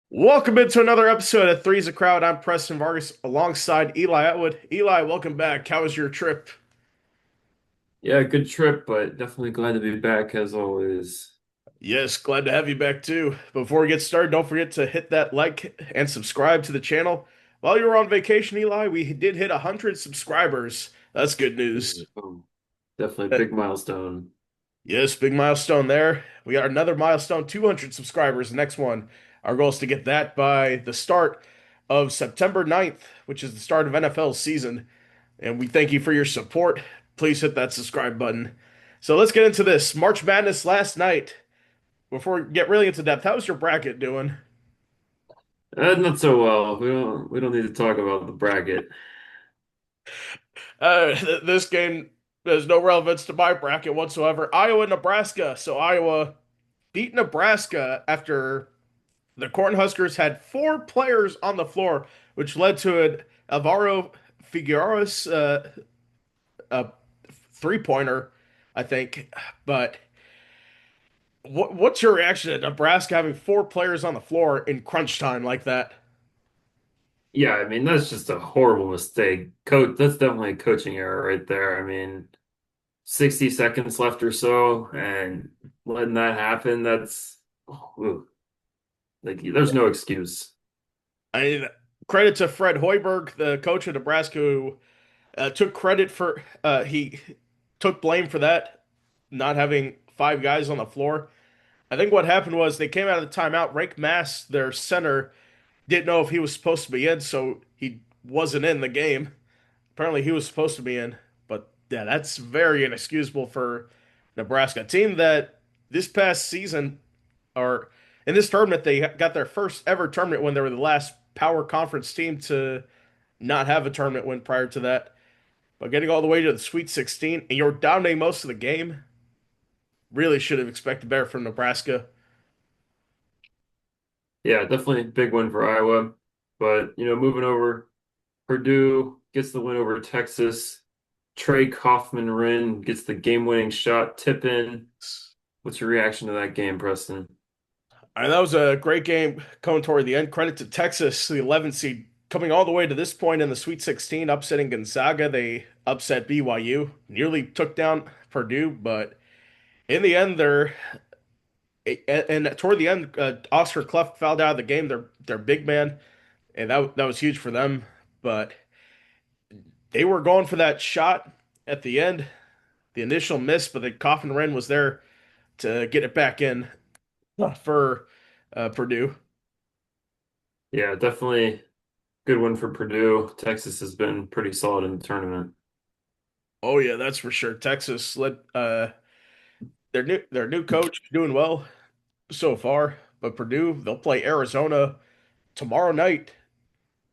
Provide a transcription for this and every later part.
Welcome into another episode of Three's a Crowd. I'm Preston Vargas alongside Eli Atwood. Eli, welcome back. How was your trip? Yeah, good trip, but definitely glad to be back as always. Yes, glad to have you back too. Before we get started, don't forget to hit that like and subscribe to the channel. While you were on vacation, Eli, we did hit 100 subscribers. That's good news. Definitely a Uh, big milestone. Yes, big milestone there. We got another milestone, 200 subscribers. The next one. Our goal is to get that by the start of September 9th, which is the start of NFL season. And we thank you for your support. Please hit that subscribe button. So let's get into this. March Madness last night. Before we get really into depth, how's your bracket doing? Not so well. We don't need to talk about the bracket. This game has no relevance to my bracket whatsoever. Iowa, Nebraska. So Iowa beat Nebraska after the Cornhuskers had four players on the floor, which led to an Alvaro Figueroa's a three-pointer, I think. But what's your reaction to Nebraska having four players on the floor in crunch time like that? Yeah, I mean that's just a horrible mistake. Coach, that's definitely a coaching error right there. I mean, 60 seconds left or so, and letting that happen, ooh, like there's no excuse. I mean, credit to Fred Hoiberg, the coach of Nebraska, who took credit for he took blame for that, not having five guys on the floor. I think what happened was they came out of the timeout. Rake Mass, their center, didn't know if he was supposed to be in, so he wasn't in the game. Apparently, he was supposed to be in, but yeah, that's very inexcusable for Nebraska, a team that this past season or in this tournament they got their first ever tournament win. They were the last power conference team to not have a tournament win prior to that. But getting all the way to the Sweet 16 and you're dominating most of the game, really should have expected better from Nebraska. Yeah, definitely a big win for Iowa. But moving over, Purdue gets the win over Texas. Trey Kaufman-Renn gets the game-winning shot, tip in. What's your reaction to that game, Preston? And that was a great game coming toward the end. Credit to Texas, the 11th seed, coming all the way to this point in the Sweet 16, upsetting Gonzaga. They upset BYU, nearly took down Purdue, but in the end, and toward the end, Oscar Cleft fouled out of the game. Their big man, and that was huge for them. But they were going for that shot at the end, the initial miss, but the Coffin Wren was there to get it back in for Purdue. Yeah, definitely good one for Purdue. Texas has been pretty solid in the tournament. Oh yeah, that's for sure. Texas led their new coach doing well so far, but Purdue they'll play Arizona tomorrow night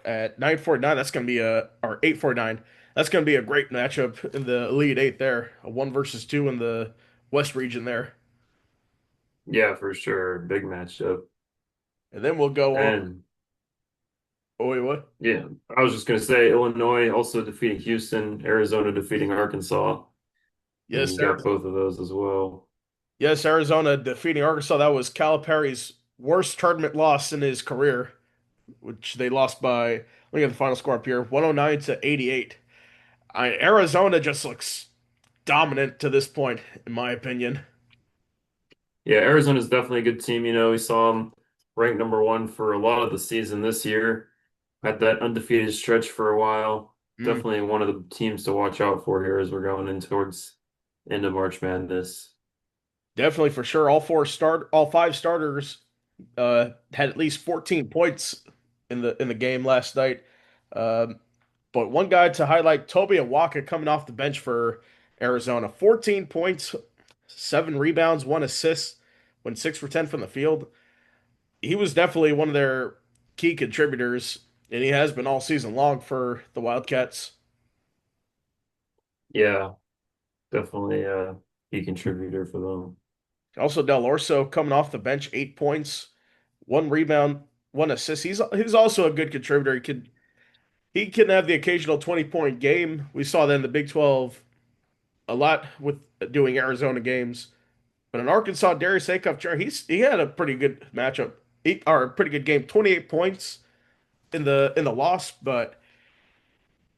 at 9:49. That's gonna be a or 8:49. That's gonna be a great matchup in the Elite Eight there. A one versus two in the West region there. Yeah, for sure. Big matchup. And then we'll go on. And Oh wait, what? yeah, I was just going to say Illinois also defeating Houston, Arizona defeating Arkansas, and Yes, you sir. got both of those as well. Yes, Arizona defeating Arkansas. That was Calipari's worst tournament loss in his career, which they lost by, look at the final score up here, 109 to 88. Arizona just looks dominant to this point, in my opinion. Yeah, Arizona's definitely a good team. We saw them ranked number one for a lot of the season this year. Had that undefeated stretch for a while. Mm, Definitely one of the teams to watch out for here as we're going in towards end of March Madness. definitely for sure. All five starters had at least 14 points in the game last night. Um, but one guy to highlight, Toby Awaka coming off the bench for Arizona. 14 points, seven rebounds, one assist, went 6 for 10 from the field. He was definitely one of their key contributors, and he has been all season long for the Wildcats. Yeah, definitely a key contributor for them. Also, Del Orso coming off the bench, 8 points, one rebound, one assist. He's also a good contributor. He can have the occasional 20-point game. We saw that in the Big 12 a lot with doing Arizona games. But in Arkansas, Darius Acuff, he had a pretty good matchup. or a pretty good game, 28 points in the loss. But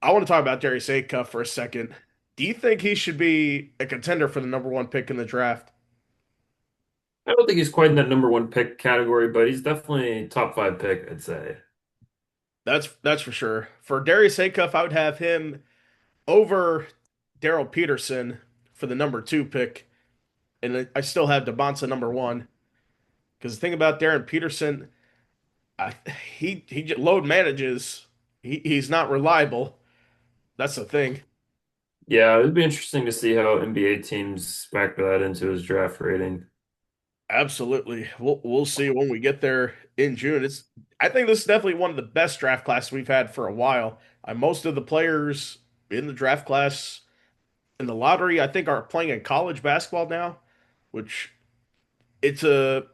I want to talk about Darius Acuff for a second. Do you think he should be a contender for the number one pick in the draft? I don't think he's quite in that number one pick category, but he's definitely top five pick, I'd say. That's for sure. For Darius Acuff, I would have him over Daryl Peterson for the number two pick, and I still have Devonta number one. Because the thing about Darren Peterson, I, he load manages. He's not reliable. That's the thing. Yeah, it'd be interesting to see how NBA teams factor that into his draft rating. Absolutely. We'll see when we get there in June. It's I think this is definitely one of the best draft classes we've had for a while. Most of the players in the draft class in the lottery, I think, are playing in college basketball now, which it's a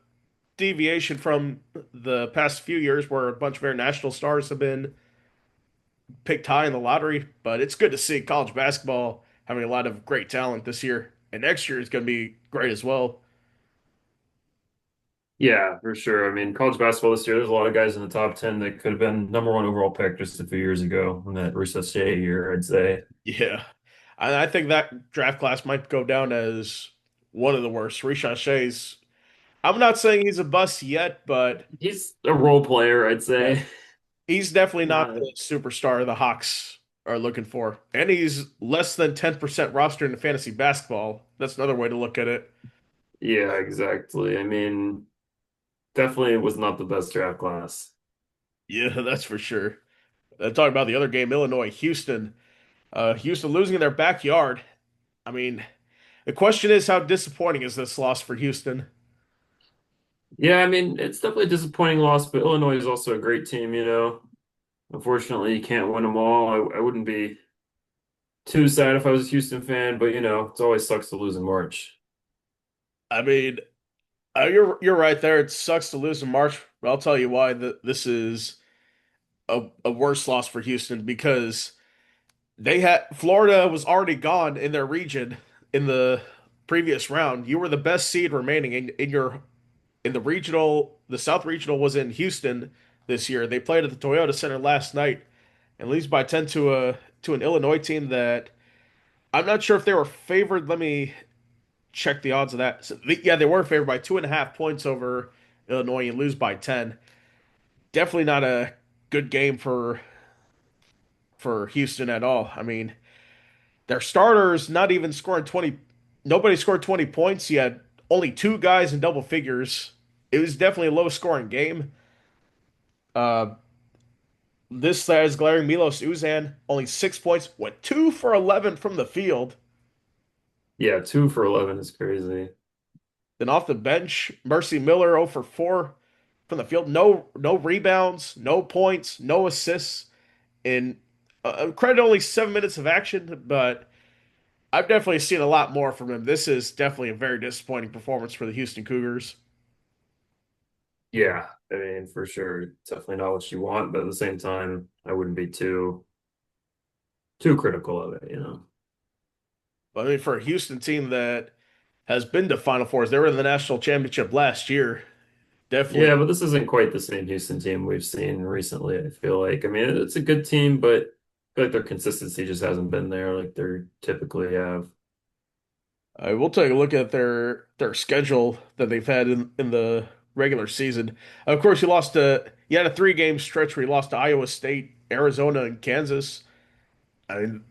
deviation from the past few years where a bunch of international stars have been picked high in the lottery. But it's good to see college basketball having a lot of great talent this year, and next year is going to be great as well. Yeah, for sure. I mean, college basketball this year, there's a lot of guys in the top 10 that could have been number one overall pick just a few years ago in that Russet year, I'd say. Yeah. I think that draft class might go down as one of the worst. Rishon I'm not saying he's a bust yet, but He's a role player, I'd yeah, say. he's definitely not Not, the superstar the Hawks are looking for. And he's less than 10% roster in fantasy basketball. That's another way to look at it. yeah, exactly. I mean, definitely was not the best draft class. Yeah, that's for sure. Talking about the other game, Illinois, Houston. Houston losing in their backyard. I mean, the question is, how disappointing is this loss for Houston? Yeah, I mean, it's definitely a disappointing loss, but Illinois is also a great team, you know. Unfortunately, you can't win them all. I wouldn't be too sad if I was a Houston fan, but you know, it always sucks to lose in March. I mean, you're right there. It sucks to lose in March, but I'll tell you why this is a worse loss for Houston because they had Florida was already gone in their region in the previous round. You were the best seed remaining in the regional. The South Regional was in Houston this year. They played at the Toyota Center last night and lose by 10 to an Illinois team that I'm not sure if they were favored. Let me check the odds of that. Yeah, they were favored by 2.5 points over Illinois and lose by 10. Definitely not a good game for Houston at all. I mean, their starters not even scoring 20. Nobody scored 20 points. You had only two guys in double figures. It was definitely a low scoring game. Uh, this is glaring. Milos Uzan only 6 points, went 2 for 11 from the field. Yeah, 2 for 11 is crazy. Then off the bench, Mercy Miller 0 for 4 from the field. No rebounds, no points, no assists. In credit only 7 minutes of action, but I've definitely seen a lot more from him. This is definitely a very disappointing performance for the Houston Cougars. Yeah, I mean, for sure, definitely not what you want, but at the same time, I wouldn't be too critical of it, you know. But I mean, for a Houston team that has been to Final Fours, they were in the national championship last year. Yeah, Definitely, but this isn't quite the same Houston team we've seen recently, I feel like. I mean, it's a good team, but I feel like their consistency just hasn't been there like they typically have. we'll take a look at their schedule that they've had in the regular season. Of course, you had a 3 game stretch where you lost to Iowa State, Arizona, and Kansas. I mean,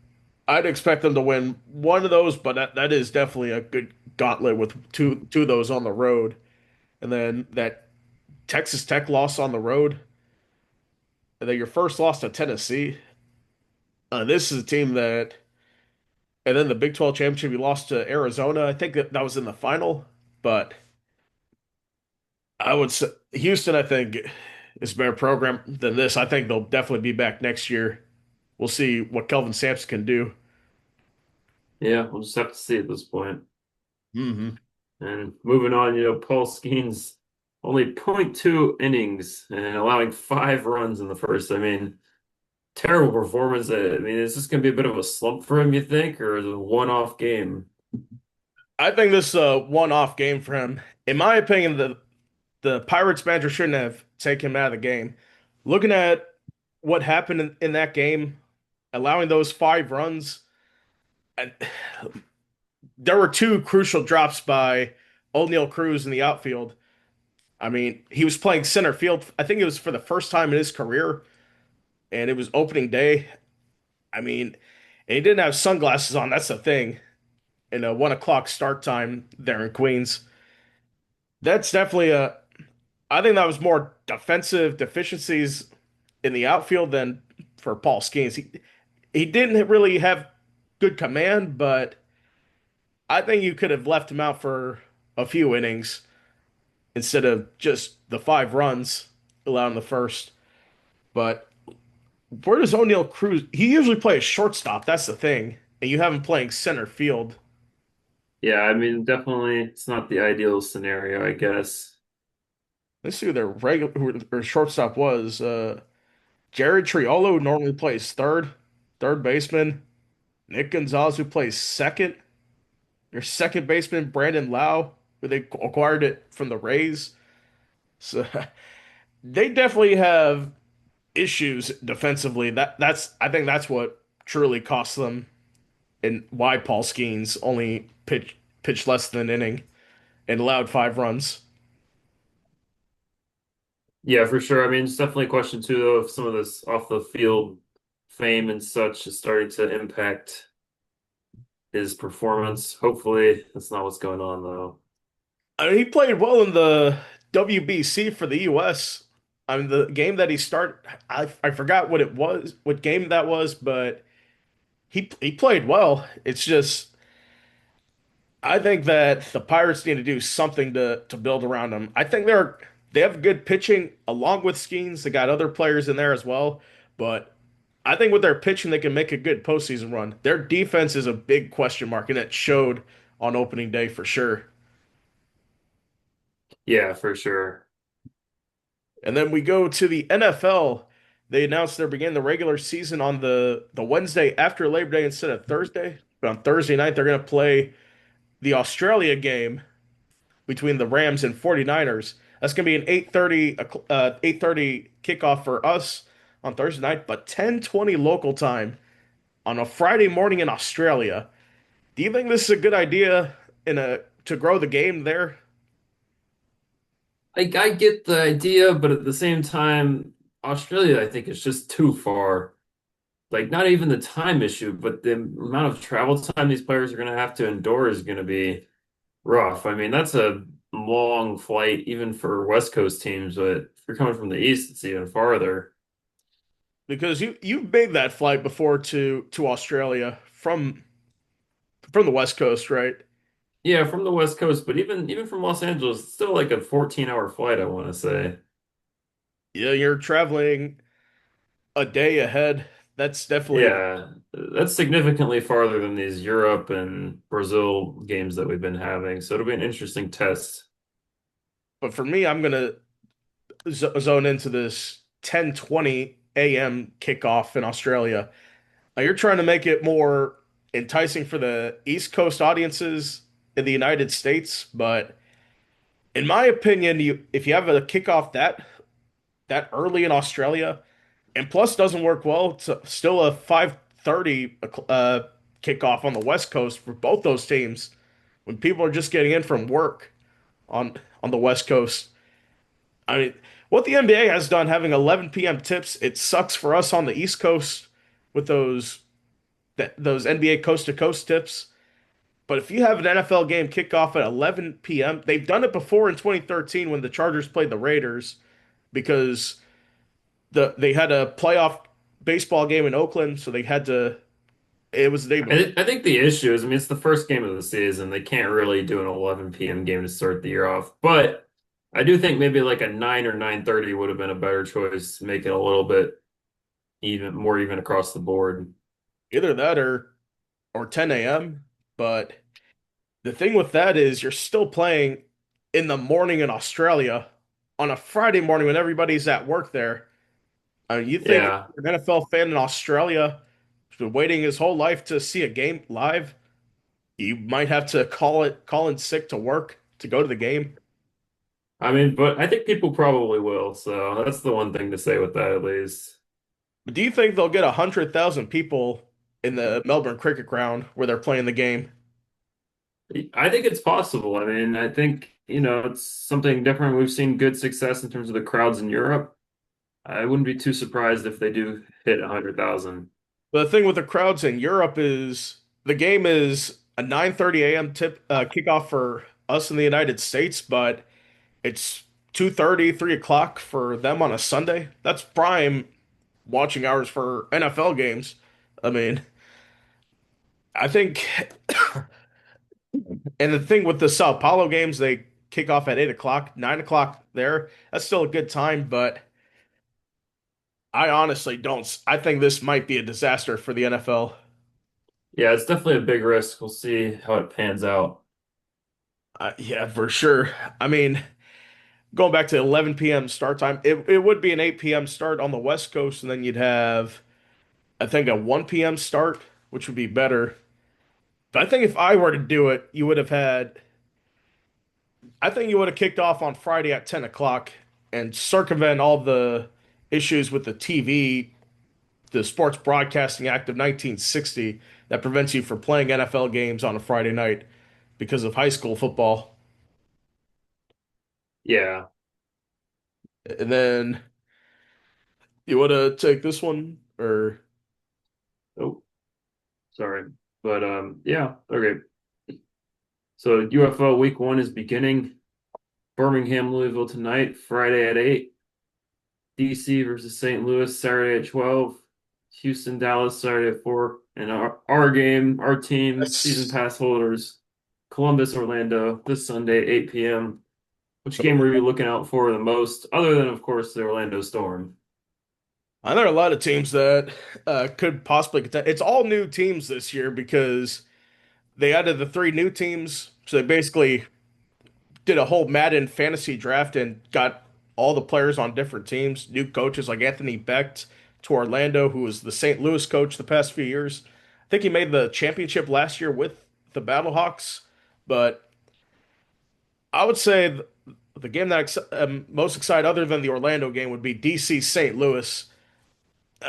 I'd expect them to win one of those, but that is definitely a good gauntlet with two of those on the road. And then that Texas Tech loss on the road, and then your first loss to Tennessee. This is a team that, and then the Big 12 championship, you lost to Arizona. I think that was in the final, but I would say Houston, I think, is a better program than this. I think they'll definitely be back next year. We'll see what Kelvin Sampson can do. Yeah, we'll just have to see at this point. Hmm. And moving on, you know, Paul Skenes only zero point 0.2 innings and allowing 5 runs in the first. I mean, terrible performance. I mean, is this going to be a bit of a slump for him, you think, or is it a one-off game? I think this is a one-off game for him. In my opinion, the Pirates manager shouldn't have taken him out of the game. Looking at what happened in that game, allowing those 5 runs, and there were two crucial drops by O'Neal Cruz in the outfield. I mean, he was playing center field. I think it was for the first time in his career, and it was opening day. I mean, and he didn't have sunglasses on. That's the thing. In a 1 o'clock start time there in Queens, that's definitely a. I think that was more defensive deficiencies in the outfield than for Paul Skenes. He didn't really have good command, but I think you could have left him out for a few innings instead of just the 5 runs allowed in the first. But where does O'Neal Cruz? He usually plays shortstop. That's the thing, and you have him playing center field. Yeah, I mean, definitely it's not the ideal scenario, I guess. Let's see who their regular who their shortstop was. Jared Triolo normally plays third baseman. Nick Gonzalez, who plays second. Your second baseman, Brandon Lau, who they acquired it from the Rays. So they definitely have issues defensively. That's I think that's what truly cost them and why Paul Skenes only pitched less than an inning and allowed 5 runs. Yeah, for sure. I mean, it's definitely a question too, though, if some of this off the field fame and such is starting to impact his performance. Hopefully, that's not what's going on, though. I mean, he played well in the WBC for the US. I mean, the game that he started, I forgot what it was, what game that was, but he played well. It's just I think that the Pirates need to do something to build around him. I think they have good pitching along with Skeens. They got other players in there as well, but I think with their pitching they can make a good postseason run. Their defense is a big question mark, and it showed on opening day for sure. Yeah, for sure. And then we go to the NFL. They announced they're beginning the regular season on the Wednesday after Labor Day instead of Thursday. But on Thursday night, they're going to play the Australia game between the Rams and 49ers. That's going to be an 8:30 kickoff for us on Thursday night, but 10:20 local time on a Friday morning in Australia. Do you think this is a good idea in a to grow the game there? I get the idea, but at the same time, Australia, I think, is just too far. Like, not even the time issue, but the amount of travel time these players are going to have to endure is going to be rough. I mean, that's a long flight, even for West Coast teams, but if you're coming from the East, it's even farther. Because you've made that flight before to Australia from the West Coast, right? Yeah, from the West Coast, but even from Los Angeles, it's still like a 14-hour flight, I want to say. Yeah, you're traveling a day ahead. That's definitely, Yeah, that's significantly farther than these Europe and Brazil games that we've been having. So it'll be an interesting test. but for me, I'm gonna zone into this 10:20 a.m. kickoff in Australia. Now, you're trying to make it more enticing for the East Coast audiences in the United States, but in my opinion, if you have a kickoff that early in Australia, and plus doesn't work well, it's still a 5:30 kickoff on the West Coast for both those teams when people are just getting in from work on on the West Coast. I mean, what the NBA has done having 11 p.m. tips, it sucks for us on the East Coast with those NBA coast to coast tips. But if you have an NFL game kickoff at 11 p.m., they've done it before in 2013 when the Chargers played the Raiders because they had a playoff baseball game in Oakland, so they had to. It was the day before. I think the issue is, I mean, it's the first game of the season. They can't really do an 11 p.m. game to start the year off. But I do think maybe like a 9 or 9:30 would have been a better choice to make it a little bit even more even across the board. Either that or 10 a.m. But the thing with that is you're still playing in the morning in Australia on a Friday morning when everybody's at work there. I mean, you think if Yeah. you're an NFL fan in Australia who's been waiting his whole life to see a game live, you might have to call in sick to work to go to the game. I mean, but I think people probably will. So that's the one thing to say with that, at least. But do you think they'll get 100,000 people in the Melbourne Cricket Ground where they're playing the game? I think it's possible. I mean, I think, it's something different. We've seen good success in terms of the crowds in Europe. I wouldn't be too surprised if they do hit 100,000. But the thing with the crowds in Europe is the game is a 9:30 a.m. kickoff for us in the United States, but it's 2:30, 3 o'clock for them on a Sunday. That's prime watching hours for NFL games. I mean, I think, and the thing with the Sao Paulo games, they kick off at 8 o'clock, 9 o'clock there. That's still a good time, but I honestly don't. I think this might be a disaster for the NFL. Yeah, it's definitely a big risk. We'll see how it pans out. Yeah, for sure. I mean, going back to 11 p.m. start time, it would be an 8 p.m. start on the West Coast, and then you'd have, I think, a 1 p.m. start, which would be better. But I think if I were to do it, I think you would have kicked off on Friday at 10 o'clock and circumvent all the issues with the TV, the Sports Broadcasting Act of 1960 that prevents you from playing NFL games on a Friday night because of high school football. Yeah. And then you would have take this one, or Oh, sorry. But yeah, okay. So UFO week one is beginning. Birmingham, Louisville tonight, Friday at 8. DC versus St. Louis Saturday at 12. Houston, Dallas Saturday at 4. And our game, our team, season that's pass holders, Columbus, Orlando, this Sunday, 8 p.m. Which game were you looking out for the most, other than, of course, the Orlando Storm? I know there are a lot of teams that could possibly contend. It's all new teams this year because they added the three new teams. So they basically did a whole Madden fantasy draft and got all the players on different teams, new coaches like Anthony Becht to Orlando, who was the St. Louis coach the past few years. I think he made the championship last year with the Battlehawks, but I would say the game that I'm most excited, other than the Orlando game, would be DC St. Louis.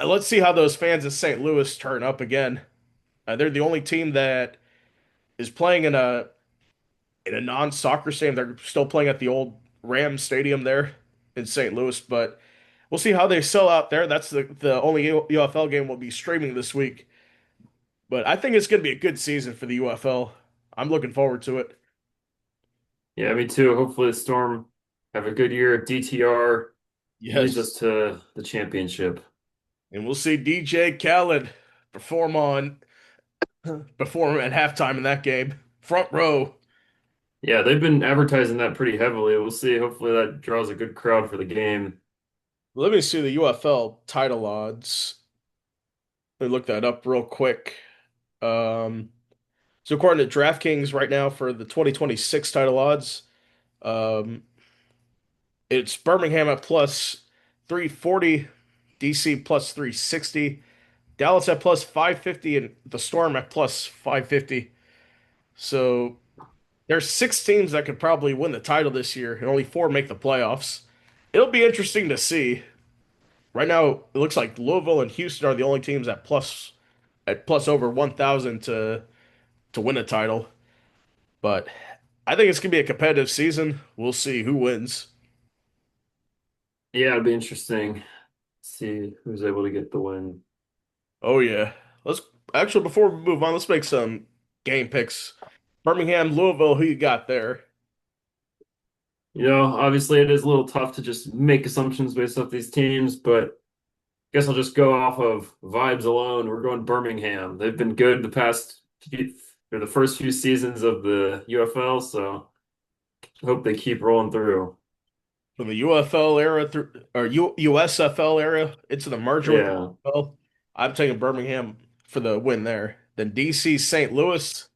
Let's see how those fans in St. Louis turn up again. They're the only team that is playing in a non-soccer stadium. They're still playing at the old Rams Stadium there in St. Louis, but we'll see how they sell out there. That's the only UFL game we'll be streaming this week. But I think it's going to be a good season for the UFL. I'm looking forward to it. Yeah, me too. Hopefully the Storm have a good year. DTR leads us Yes. to the championship. And we'll see DJ Khaled perform on perform at halftime in that game. Front row. Yeah, they've been advertising that pretty heavily. We'll see. Hopefully that draws a good crowd for the game. Let me see the UFL title odds. Let me look that up real quick. Um, so according to DraftKings right now for the 2026 title odds, um, it's Birmingham at plus 340, DC plus 360, Dallas at plus 550, and the Storm at plus 550. So there's six teams that could probably win the title this year, and only four make the playoffs. It'll be interesting to see. Right now, it looks like Louisville and Houston are the only teams at plus over 1,000 to win a title. But I think it's gonna be a competitive season. We'll see who wins. Yeah, it'll be interesting. See who's able to get the win. Oh yeah. Let's actually before we move on, let's make some game picks. Birmingham, Louisville, who you got there? Obviously it is a little tough to just make assumptions based off these teams, but I guess I'll just go off of vibes alone. We're going Birmingham. They've been good the past or the first few seasons of the UFL, so I hope they keep rolling through. From the UFL era through or USFL era into the merger with the Yeah. UFL. I'm taking Birmingham for the win there. Then DC St. Louis.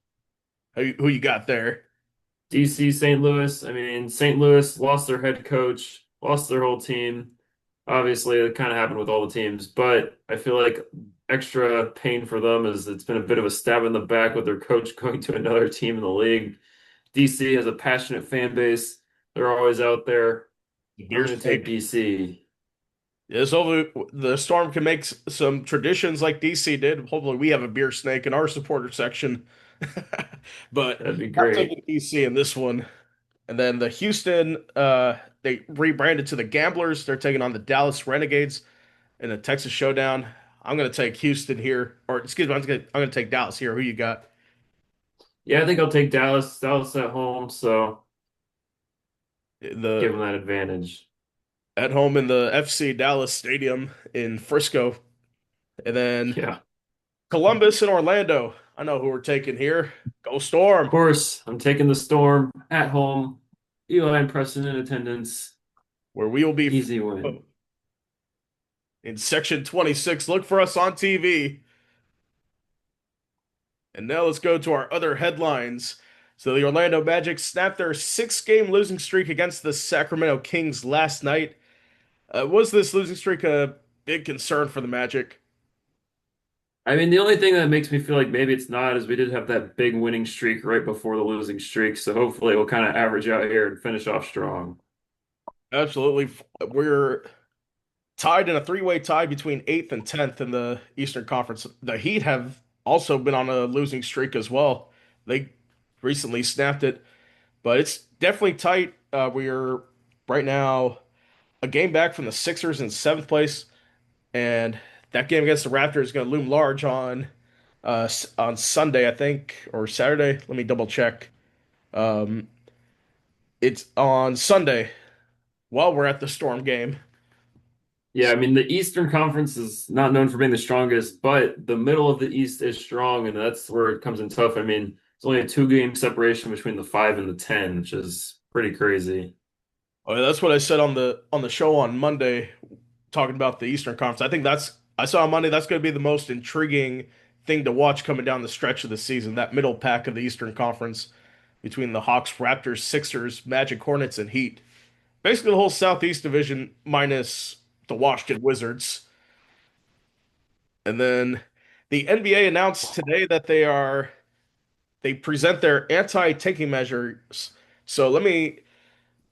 Who you got there? DC, St. Louis. I mean, St. Louis lost their head coach, lost their whole team. Obviously, it kind of happened with all the teams, but I feel like extra pain for them is it's been a bit of a stab in the back with their coach going to another team in the league. DC has a passionate fan base. They're always out there. The I'm beer going to take snake. DC. Yeah, so the Storm can make some traditions like DC did. Hopefully, we have a beer snake in our supporter section. But That'd be I'm great. taking DC in this one. And then the Houston, they rebranded to the Gamblers. They're taking on the Dallas Renegades in a Texas showdown. I'm going to take Houston here, or excuse me, I'm gonna take Dallas here. Who you got? Yeah, I think I'll take Dallas. Dallas at home, so give The them that advantage. at home in the FC Dallas Stadium in Frisco, and then Yeah, Columbus and Orlando. I know who we're taking here. Go of Storm, course, I'm taking the Storm at home. Eli and Preston in attendance. where we will be Easy win. in Section 26. Look for us on TV. And now let's go to our other headlines. So the Orlando Magic snapped their six-game losing streak against the Sacramento Kings last night. Was this losing streak a big concern for the Magic? I mean, the only thing that makes me feel like maybe it's not is we did have that big winning streak right before the losing streak. So hopefully we'll kind of average out here and finish off strong. Absolutely. We're tied in a three-way tie between 8th and 10th in the Eastern Conference. The Heat have also been on a losing streak as well. They recently snapped it, but it's definitely tight. We're right now a game back from the Sixers in 7th place, and that game against the Raptors is going to loom large on Sunday, I think, or Saturday. Let me double check. Um, it's on Sunday while we're at the Storm game. Yeah, I mean, the Eastern Conference is not known for being the strongest, but the middle of the East is strong, and that's where it comes in tough. I mean, it's only a two-game separation between the 5 and the 10, which is pretty crazy. Oh, yeah, that's what I said on the show on Monday, talking about the Eastern Conference. I think that's I saw on Monday that's going to be the most intriguing thing to watch coming down the stretch of the season. That middle pack of the Eastern Conference between the Hawks, Raptors, Sixers, Magic, Hornets, and Heat. Basically, the whole Southeast Division minus the Washington Wizards. And then the NBA announced today that they present their anti-tanking measures. So let me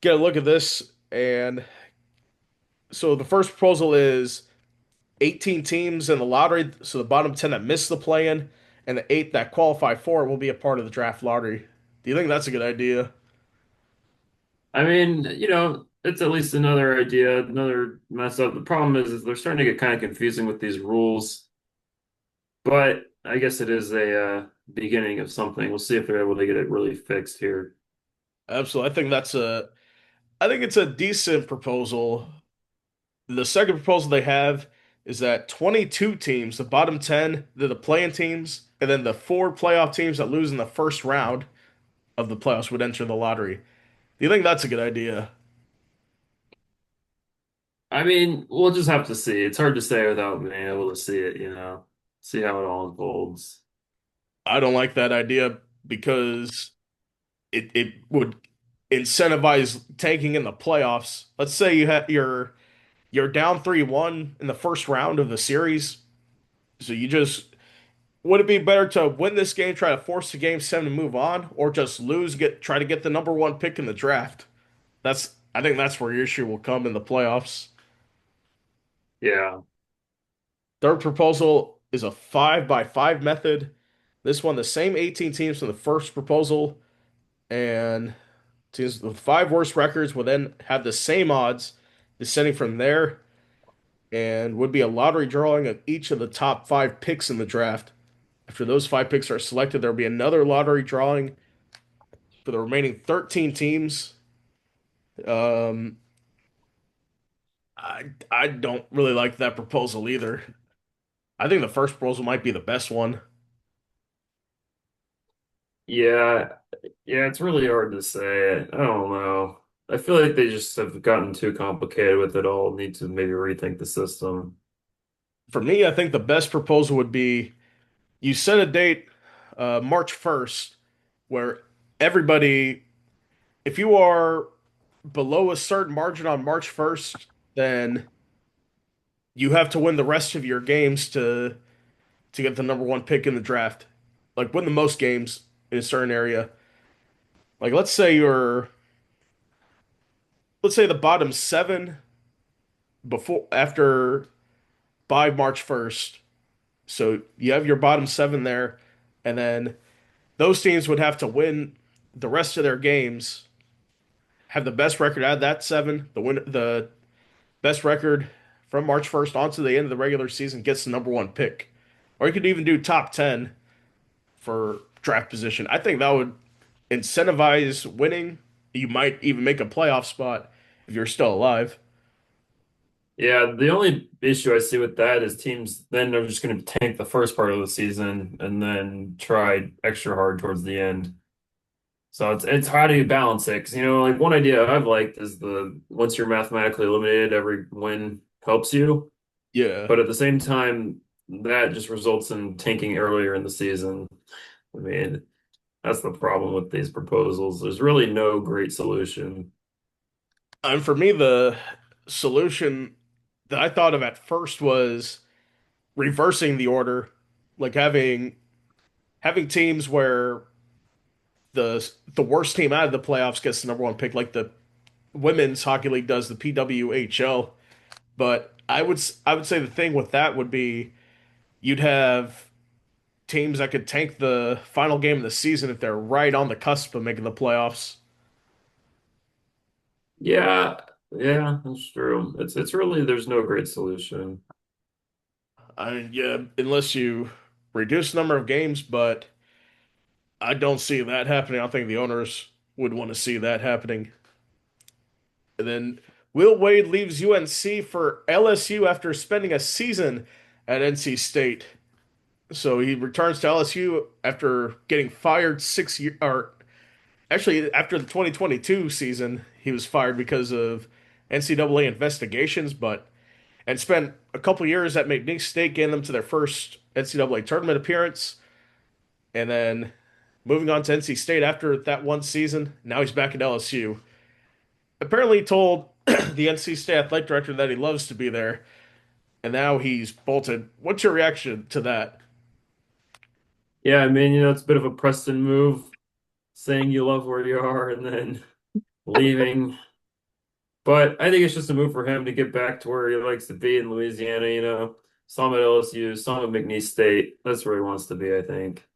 get a look at this. And so the first proposal is 18 teams in the lottery, so the bottom 10 that miss the play-in, and the eight that qualify for it will be a part of the draft lottery. Do you think that's a good idea? I mean, it's at least another idea, another mess up. The problem is they're starting to get kind of confusing with these rules, but I guess it is a beginning of something. We'll see if they're able to get it really fixed here. Absolutely. I think it's a decent proposal. The second proposal they have is that 22 teams, the bottom 10, they're the play-in teams, and then the four playoff teams that lose in the first round of the playoffs would enter the lottery. Do you think that's a good idea? I mean, we'll just have to see. It's hard to say without being able to see it, see how it all unfolds. I don't like that idea because it would incentivize tanking in the playoffs. Let's say you're down 3-1 in the first round of the series. So you just would it be better to win this game, try to force the game seven to move on, or just lose, try to get the number one pick in the draft? I think that's where your issue will come in the playoffs. Yeah. Third proposal is a 5-by-5 method. This one, the same 18 teams from the first proposal, and teams with five worst records will then have the same odds descending from there, and would be a lottery drawing of each of the top five picks in the draft. After those five picks are selected, there'll be another lottery drawing for the remaining 13 teams. Um, I don't really like that proposal either. I think the first proposal might be the best one. Yeah. Yeah, it's really hard to say. I don't know. I feel like they just have gotten too complicated with it all. Need to maybe rethink the system. For me, I think the best proposal would be you set a date, March 1st, where everybody, if you are below a certain margin on March 1st, then you have to win the rest of your games to get the number one pick in the draft. Like win the most games in a certain area. Like let's say you're let's say the bottom seven before after by March 1st. So you have your bottom seven there, and then those teams would have to win the rest of their games, have the best record out of that seven, the best record from March 1st on to the end of the regular season gets the number one pick. Or you could even do top 10 for draft position. I think that would incentivize winning. You might even make a playoff spot if you're still alive. Yeah, the only issue I see with that is teams then are just going to tank the first part of the season and then try extra hard towards the end. So it's how do you balance it? Because like one idea I've liked is the once you're mathematically eliminated, every win helps you. Yeah. But at the same time, that just results in tanking earlier in the season. I mean, that's the problem with these proposals. There's really no great solution. And for me, the solution that I thought of at first was reversing the order, like having teams where the worst team out of the playoffs gets the number one pick, like the women's hockey league does, the PWHL. But I would say the thing with that would be you'd have teams that could tank the final game of the season if they're right on the cusp of making the playoffs. Yeah, yeah, that's true. It's really there's no great solution. I mean, yeah, unless you reduce the number of games, but I don't see that happening. I don't think the owners would want to see that happening. And then Will Wade leaves UNC for LSU after spending a season at NC State. So he returns to LSU after getting fired 6 years, or actually after the 2022 season, he was fired because of NCAA investigations, but and spent a couple years at McNeese State, getting them to their first NCAA tournament appearance, and then moving on to NC State after that one season. Now he's back at LSU. Apparently, he told the NC State athletic director that he loves to be there, and now he's bolted. What's your reaction to that? Yeah, I mean, it's a bit of a Preston move, saying you love where you are and then leaving. But I think it's just a move for him to get back to where he likes to be in Louisiana, Some at LSU, some at McNeese State. That's where he wants to be, I think.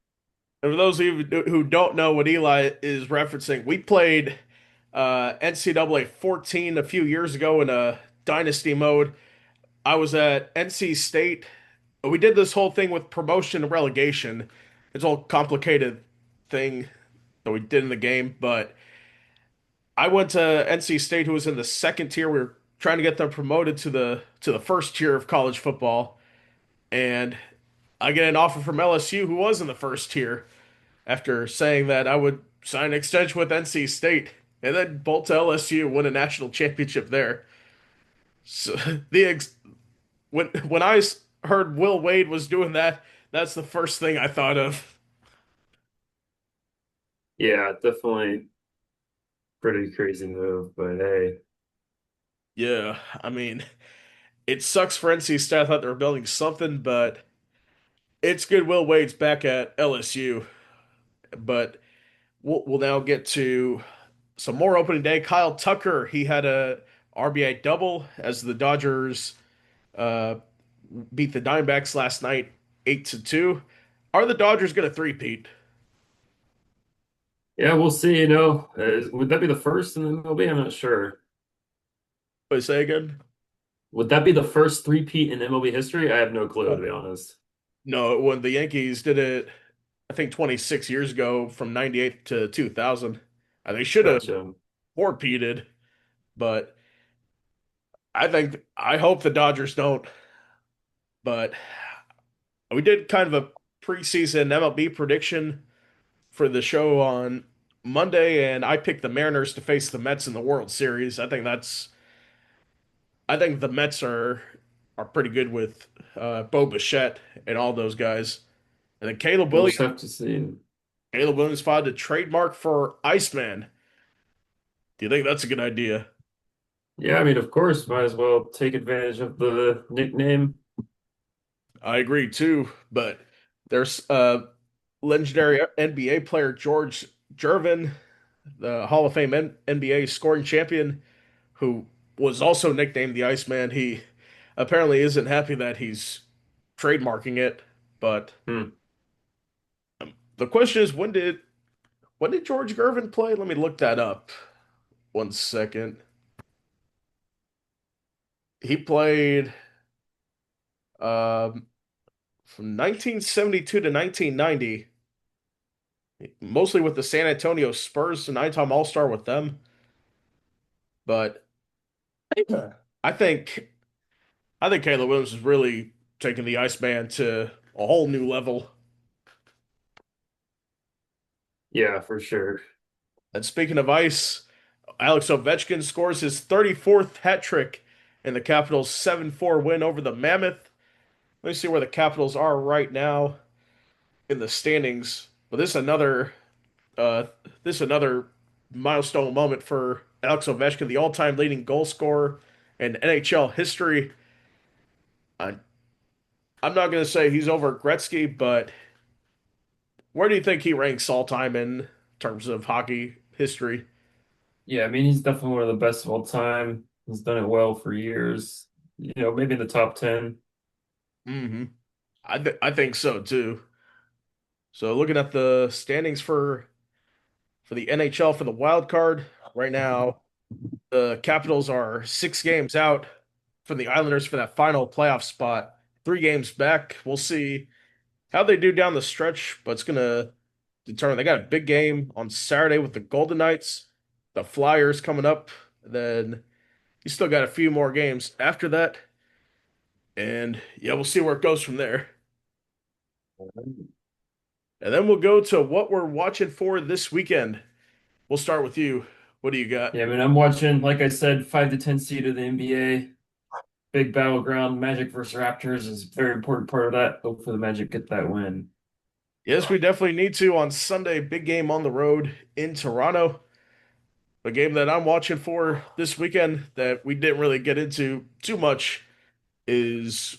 And for those of you who don't know what Eli is referencing, we played NCAA 14 a few years ago in a dynasty mode. I was at NC State. We did this whole thing with promotion and relegation. It's all complicated thing that we did in the game, but I went to NC State, who was in the second tier. We were trying to get them promoted to the first tier of college football, and I get an offer from LSU, who was in the first tier, after saying that I would sign an extension with NC State and then bolt to LSU, win a national championship there. So when heard Will Wade was doing that, that's the first thing I thought of. Yeah, definitely pretty crazy move, but hey. Yeah, I mean, it sucks for NC State. I thought they were building something, but it's good Will Wade's back at LSU. But we'll now get to some more opening day. Kyle Tucker, he had a RBI double as the Dodgers uh, beat the Diamondbacks last night 8-2. Are the Dodgers going to three-peat? Yeah, we'll see, would that be the first in the MLB? I'm not sure. What say again? Would that be the first three-peat in MLB history? I have no clue, to Oh, be honest. no, when the Yankees did it, I think 26 years ago from 98 to 2000. They should have Gotcha. four-peated, but I hope the Dodgers don't. But we did kind of a preseason MLB prediction for the show on Monday, and I picked the Mariners to face the Mets in the World Series. I think the Mets are pretty good with Bo Bichette and all those guys. And then We'll just have to see. Caleb Williams filed a trademark for Iceman. Do you think that's a good idea? Yeah, I mean, of course, might as well take advantage of the nickname. I agree too, but there's legendary NBA player George Gervin, the Hall of Fame NBA scoring champion, who was also nicknamed the Iceman. He apparently isn't happy that he's trademarking it, but Hmm. the question is when did George Gervin play? Let me look that up. 1 second. He played um, from 1972 to 1990, mostly with the San Antonio Spurs, a nine-time All-Star with them. But I think I think Caleb Williams is really taking the Iceman to a whole new level. Yeah, for sure. And speaking of ice, Alex Ovechkin scores his 34th hat trick in the Capitals' 7-4 win over the Mammoth. Let me see where the Capitals are right now in the standings. But uh this is another milestone moment for Alex Ovechkin, the all-time leading goal scorer in NHL history. I, I'm not going to say he's over Gretzky, but where do you think he ranks all-time in terms of hockey history? Yeah, I mean, he's definitely one of the best of all time. He's done it well for years. Maybe in the top 10. hmm I think so too. So looking at the standings for the NHL for the wild card right now, the Capitals are 6 games out from the Islanders for that final playoff spot. 3 games back. We'll see how they do down the stretch, but it's gonna determine. They got a big game on Saturday with the Golden Knights, the Flyers coming up. Then you still got a few more games after that, and yeah, we'll see where it goes from there. And then we'll go to what we're watching for this weekend. We'll start with you. What do you got? Yeah, I mean, I'm watching, like I said, 5 to 10 seed of the NBA. Big battleground. Magic versus Raptors is a very important part of that. Hope for the Magic get that win. Yes, we definitely need to on Sunday. Big game on the road in Toronto. A game that I'm watching for this weekend that we didn't really get into too much is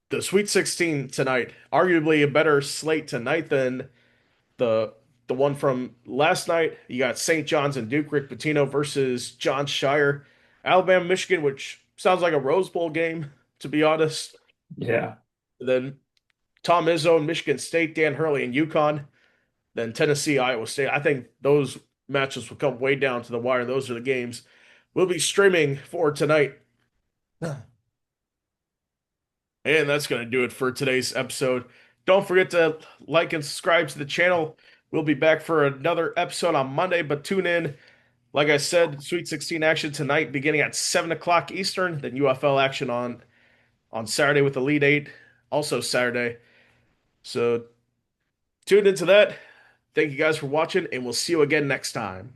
the Sweet 16 tonight. Arguably a better slate tonight than the the one from last night. You got St. John's and Duke Rick Pitino versus John Shire, Alabama, Michigan, which sounds like a Rose Bowl game, to be honest. Yeah. Then Tom Izzo and Michigan State, Dan Hurley and UConn. Then Tennessee, Iowa State. I think those matches will come way down to the wire. Those are the games we'll be streaming for tonight. And that's going to do it for today's episode. Don't forget to like and subscribe to the channel. We'll be back for another episode on Monday, but tune in. Like I said, Sweet 16 action tonight beginning at 7 o'clock Eastern, then UFL action on Saturday with Elite 8, also Saturday. So tune into that. Thank you guys for watching, and we'll see you again next time.